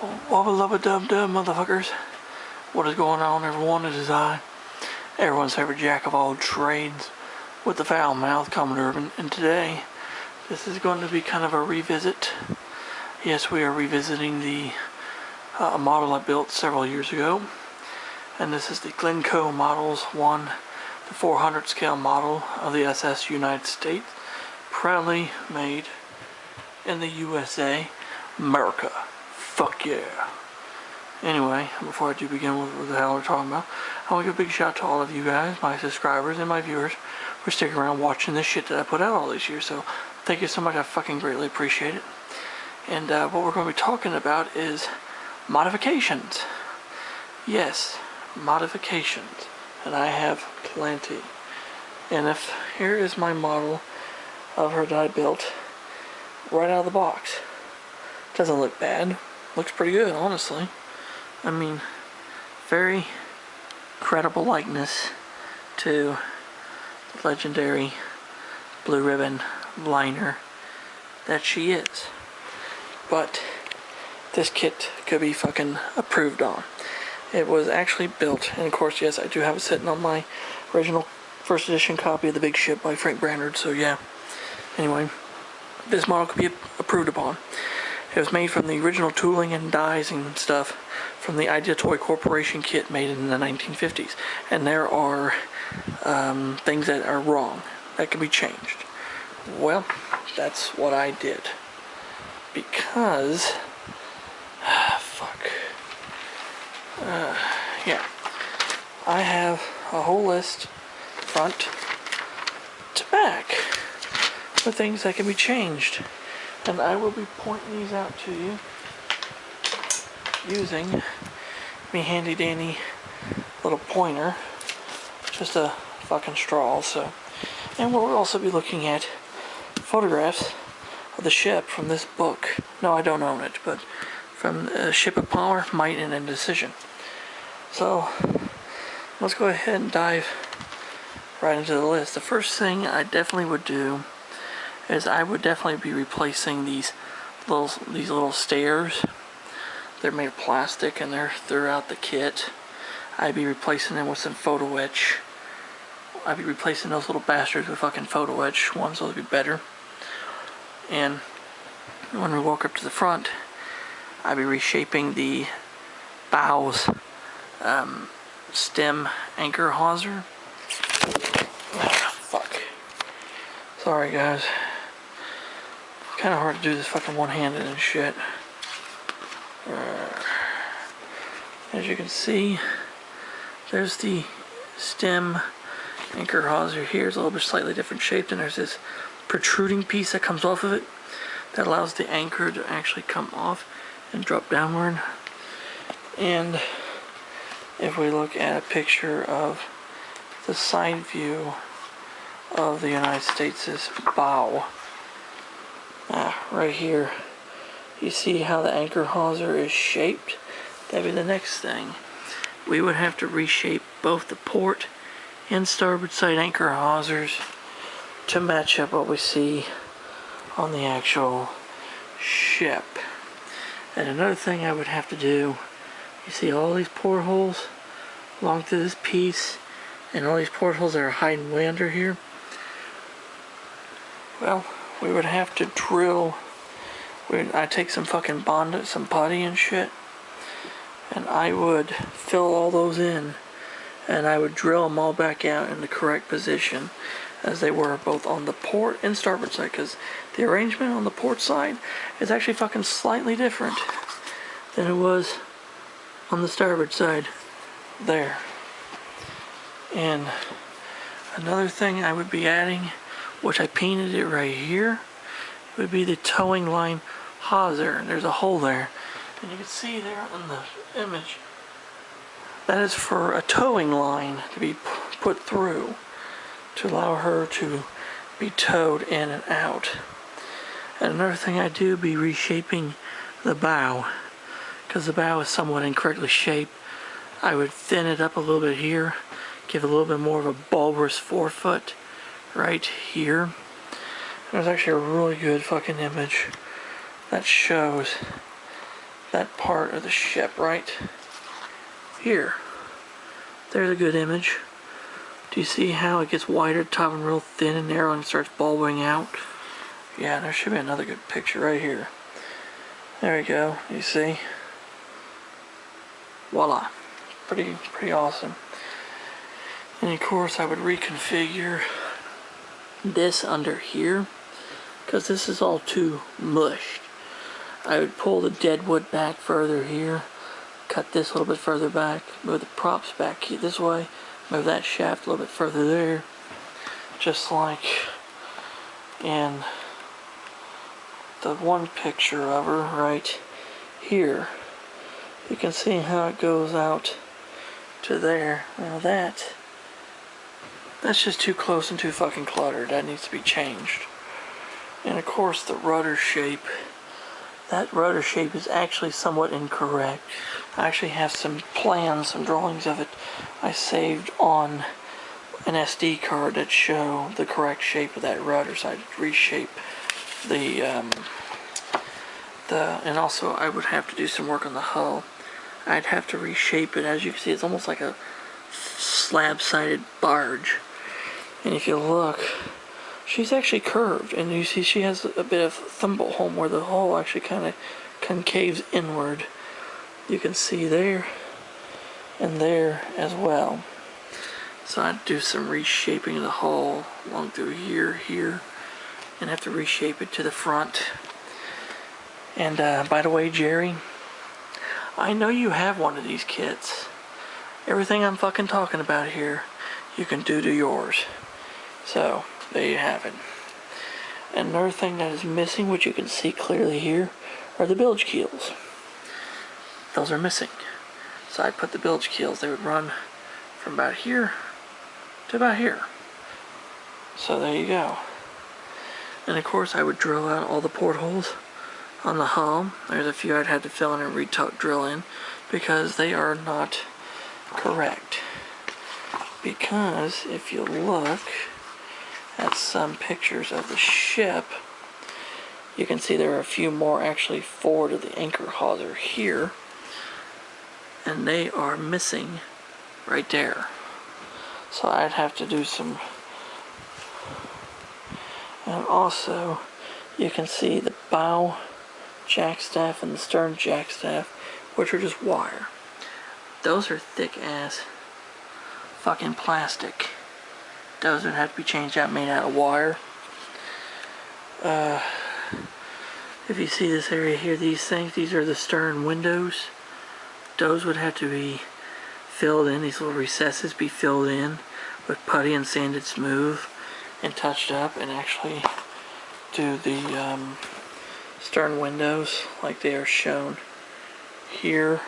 Wubba lubba dub dub, motherfuckers. What is going on, everyone? It is I, everyone's favorite jack of all trades, with the foul mouth, Commodore Urban, and today, this is going to be kind of a revisit. Yes, we are revisiting the model I built several years ago, and this is the Glencoe Models 1 to 400 scale model of the SS United States, proudly made in the USA, America. Fuck yeah. Anyway, before I do begin with what the hell we're talking about, I want to give a big shout out to all of you guys, my subscribers and my viewers, for sticking around watching this shit that I put out all these years. So thank you so much. I fucking greatly appreciate it. And what we're going to be talking about is modifications. Yes, modifications. And I have plenty. And here is my model of her that I built right out of the box. Doesn't look bad. Looks pretty good, honestly. I mean, very credible likeness to the legendary blue ribbon liner that she is. But this kit could be fucking approved on. It was actually built, and of course, yes, I do have it sitting on my original first edition copy of The Big Ship by Frank Brannard, so yeah. Anyway, this model could be approved upon. It was made from the original tooling and dies and stuff from the Idea Toy Corporation kit made in the 1950s. And there are things that are wrong that can be changed. Well, that's what I did. Because... fuck. Yeah. I have a whole list, front to back, with things that can be changed. And I will be pointing these out to you using my handy dandy little pointer, just a fucking straw. So, and we'll also be looking at photographs of the ship from this book. No, I don't own it, but from Ship of Power, Might, and Indecision. So let's go ahead and dive right into the list. The first thing I definitely would do is I would definitely be replacing these little stairs. They're made of plastic and they're throughout the kit. I'd be replacing them with some photo etch. I'd be replacing those little bastards with fucking photo etch ones, so they'd be better. And when we walk up to the front, I'd be reshaping the bow's stem anchor hawser. Fuck. Sorry guys. Kind of hard to do this fucking one-handed and shit. As you can see, there's the stem anchor hawser here. It's a little bit slightly different shaped, and there's this protruding piece that comes off of it that allows the anchor to actually come off and drop downward. And if we look at a picture of the side view of the United States' bow, right here, you see how the anchor hawser is shaped? That'd be the next thing. We would have to reshape both the port and starboard side anchor hawsers to match up what we see on the actual ship. And another thing I would have to do, you see all these portholes along through this piece, and all these portholes that are hiding way under here. Well, we would have to drill. I'd take some fucking Bond, some putty and shit, and I would fill all those in, and I would drill them all back out in the correct position as they were both on the port and starboard side, because the arrangement on the port side is actually fucking slightly different than it was on the starboard side there. And another thing I would be adding, which I painted it right here, would be the towing line hawser. There's a hole there, and you can see there in the image that is for a towing line to be put through to allow her to be towed in and out. And another thing I do be reshaping the bow, because the bow is somewhat incorrectly shaped. I would thin it up a little bit here, give it a little bit more of a bulbous forefoot right here. There's actually a really good fucking image that shows that part of the ship right here. There's a good image. Do you see how it gets wider at the top and real thin and narrow and starts bulbing out? Yeah, there should be another good picture right here. There we go. You see? Voila. Pretty awesome. And of course I would reconfigure this under here because this is all too mushed. I would pull the dead wood back further here, cut this a little bit further back, move the props back this way, move that shaft a little bit further there, just like in the one picture of her right here. You can see how it goes out to there. Now that's just too close and too fucking cluttered. That needs to be changed. And of course the rudder shape. That rudder shape is actually somewhat incorrect. I actually have some plans, some drawings of it I saved on an SD card that show the correct shape of that rudder. So I'd reshape the and also I would have to do some work on the hull. I'd have to reshape it. As you can see, it's almost like a slab-sided barge. And if you look, she's actually curved, and you see she has a bit of thimble home where the hull actually kind of concaves inward. You can see there and there as well. So I'd do some reshaping of the hull along through here, and have to reshape it to the front. And by the way, Jerry, I know you have one of these kits. Everything I'm fucking talking about here, you can do to yours. So, there you have it. Another thing that is missing, which you can see clearly here, are the bilge keels. Those are missing. So I put the bilge keels, they would run from about here to about here. So there you go. And of course I would drill out all the portholes on the hull. There's a few I'd have to fill in and drill in because they are not correct. Because if you look at some pictures of the ship, you can see there are a few more actually forward of the anchor hawser here, and they are missing right there. So I'd have to do some. And also you can see the bow jackstaff and the stern jackstaff, which are just wire. Those are thick ass fucking plastic. Those would have to be changed out, made out of wire. If you see this area here, these things, these are the stern windows. Those would have to be filled in, these little recesses be filled in with putty and sanded smooth and touched up, and actually do the stern windows like they are shown here.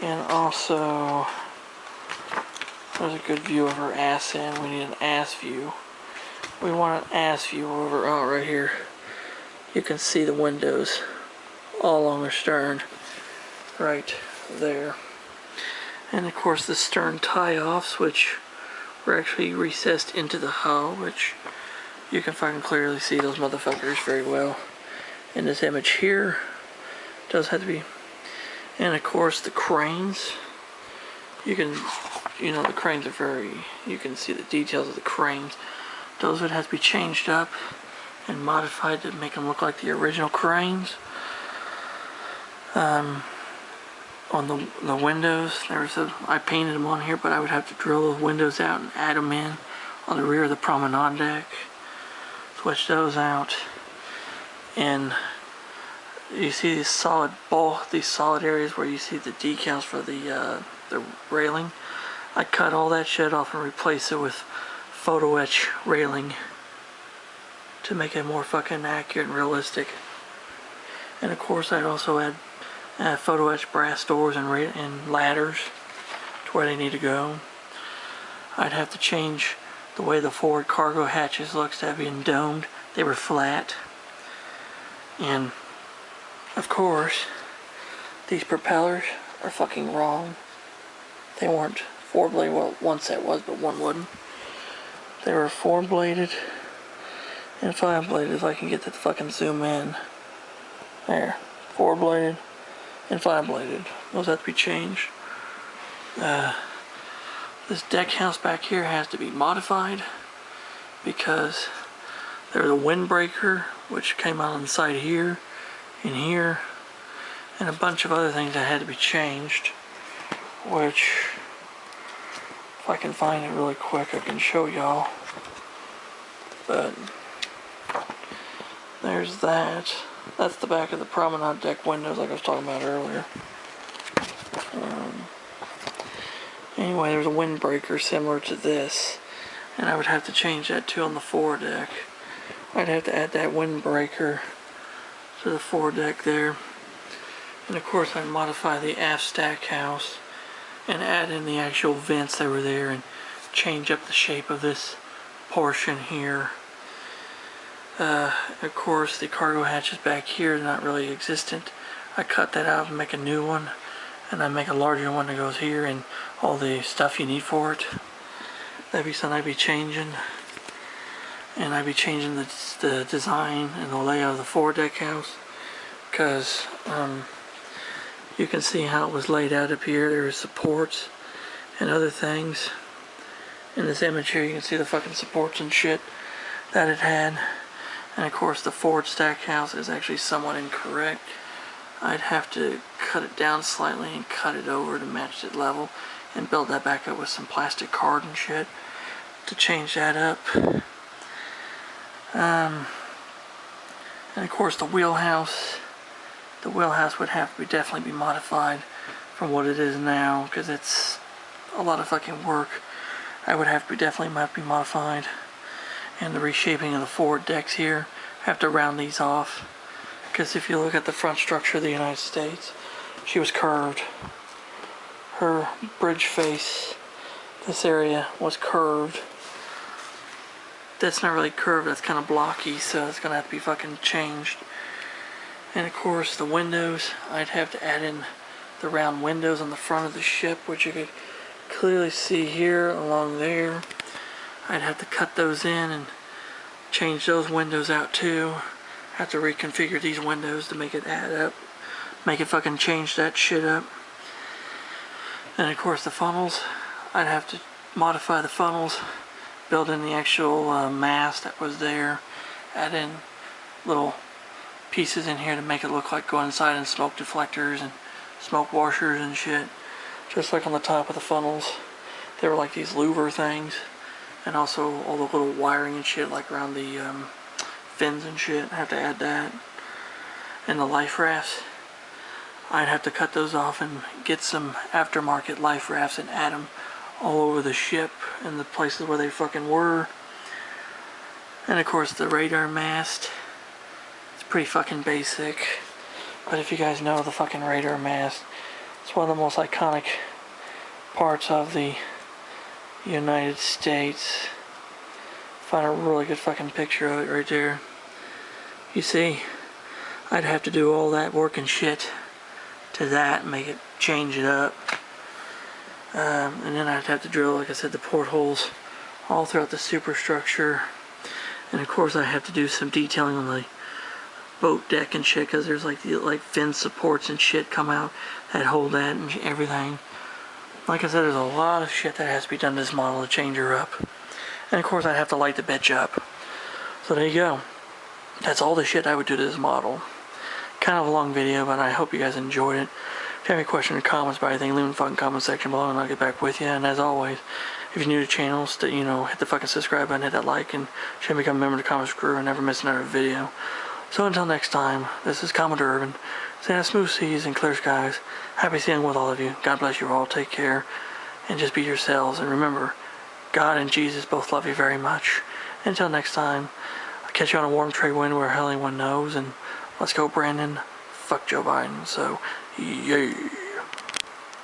And also, there's a good view of her ass end. We need an ass view. We want an ass view over, oh, right here. You can see the windows all along her stern, right there. And of course the stern tie-offs, which were actually recessed into the hull, which you can fucking clearly see those motherfuckers very well in this image here. Does have to be. And of course the cranes, you can, you know, the cranes are very, you can see the details of the cranes. Those would have to be changed up and modified to make them look like the original cranes. On the windows, I painted them on here, but I would have to drill those windows out and add them in on the rear of the promenade deck. Switch those out. And you see these solid areas where you see the decals for the railing. I cut all that shit off and replace it with photo etch railing to make it more fucking accurate and realistic. And of course I'd also add photo etch brass doors and ladders to where they need to go. I'd have to change the way the forward cargo hatches looks to have been domed. They were flat. And of course these propellers are fucking wrong. They weren't four-bladed. Well, one set was, but one wouldn't. They were four-bladed and five-bladed, if I can get to fucking zoom in. There. Four-bladed, and 5-bladed. Those have to be changed. This deck house back here has to be modified because there's a windbreaker which came out on the side here and here, and a bunch of other things that had to be changed, which if I can find it really quick I can show y'all. But there's that. That's the back of the promenade deck windows like I was talking about earlier. Anyway, there's a windbreaker similar to this, and I would have to change that too on the foredeck. I'd have to add that windbreaker to the foredeck there. And of course I'd modify the aft stack house and add in the actual vents that were there and change up the shape of this portion here. Of course the cargo hatches back here are not really existent. I cut that out and make a new one, and I make a larger one that goes here and all the stuff you need for it. That'd be something I'd be changing. And I'd be changing the design and the layout of the foredeck house, because you can see how it was laid out up here. There were supports and other things. In this image here you can see the fucking supports and shit that it had. And of course the forward stack house is actually somewhat incorrect. I'd have to cut it down slightly and cut it over to match it level and build that back up with some plastic card and shit to change that up. And of course the wheelhouse would have to definitely be modified from what it is now, because it's a lot of fucking work. I would definitely have to be modified. And the reshaping of the forward decks here, have to round these off, because if you look at the front structure of the United States, she was curved. Her bridge face, this area was curved. That's not really curved, that's kind of blocky, so it's gonna have to be fucking changed. And of course the windows, I'd have to add in the round windows on the front of the ship, which you could clearly see here along there. I'd have to cut those in and change those windows out too. Have to reconfigure these windows to make it add up, make it fucking change that shit up. And of course the funnels, I'd have to modify the funnels, build in the actual mast that was there, add in little pieces in here to make it look like going inside, and smoke deflectors and smoke washers and shit. Just like on the top of the funnels, they were like these louver things, and also all the little wiring and shit like around the fins and shit. I have to add that. And the life rafts, I'd have to cut those off and get some aftermarket life rafts and add them all over the ship and the places where they fucking were. And of course the radar mast, it's pretty fucking basic, but if you guys know the fucking radar mast, it's one of the most iconic parts of the United States. Find a really good fucking picture of it right there. You see, I'd have to do all that work and shit to that and make it, change it up. And then I'd have to drill, like I said, the portholes all throughout the superstructure. And of course I have to do some detailing on the boat deck and shit, because there's like fin supports and shit come out that hold that and everything. Like I said, there's a lot of shit that has to be done to this model to change her up. And of course I'd have to light the bitch up. So there you go. That's all the shit I would do to this model. Kind of a long video, but I hope you guys enjoyed it. If you have any questions or comments about anything, leave them in the fucking comment section below and I'll get back with you. And as always, if you're new to the channel, hit the fucking subscribe button, hit that like, and should become a member of the Comics crew and never miss another video. So until next time, this is Commodore Urban, saying smooth seas and clear skies. Happy seeing with all of you. God bless you all. Take care. And just be yourselves. And remember, God and Jesus both love you very much. Until next time, I'll catch you on a warm trade wind where hell anyone knows. And let's go, Brandon. Fuck Joe Biden. So, yay.